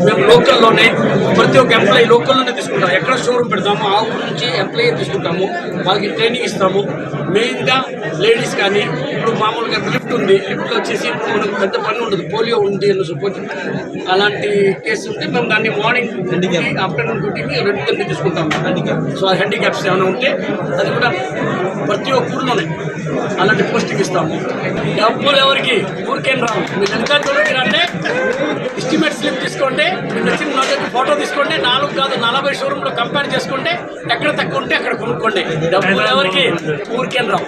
మేము లోకల్లోనే ప్రతి ఒక్క ఎంప్లాయీ లోకల్లోనే తీసుకుంటాం. ఎక్కడ షోరూమ్ పెడతామో ఆ ఊరు నుంచి ఎంప్లాయీ తీసుకుంటాము, వాళ్ళకి ట్రైనింగ్ ఇస్తాము. మెయిన్గా లేడీస్ కానీ ఇప్పుడు మామూలుగా లిఫ్ట్ ఉంది, లిఫ్ట్లో వచ్చేసి మనకు పెద్ద పని ఉండదు, పోలియో ఉంది అని సపోజ్ అలాంటి కేసు ఉంటే మేము దాన్ని మార్నింగ్ ఆఫ్టర్నూన్ డ్యూటీకి రెగ్యులర్గా తీసుకుంటాము. సో ఆ హ్యాండిక్యాప్స్ ఏమైనా ఉంటే అది కూడా ప్రతి ఒక్క ఊరిలోనే అలాంటి పోస్టింగ్ ఇస్తాము. డబ్బులు ఎవరికి ఊరికేం రావు. మీరు ఎంత చూడండి అంటే ఎస్టిమేట్ స్లిప్ తీసుకోండి, మీరు నచ్చిన నోట్ ఫోటో తీసుకోండి, 4 కాదు 40 షోరూమ్లో కంపేర్ చేసుకోండి, ఎక్కడ తక్కువ ఉంటే అక్కడ కొనుక్కోండి. డబ్బులు ఎవరికి ఊరికేం రావు.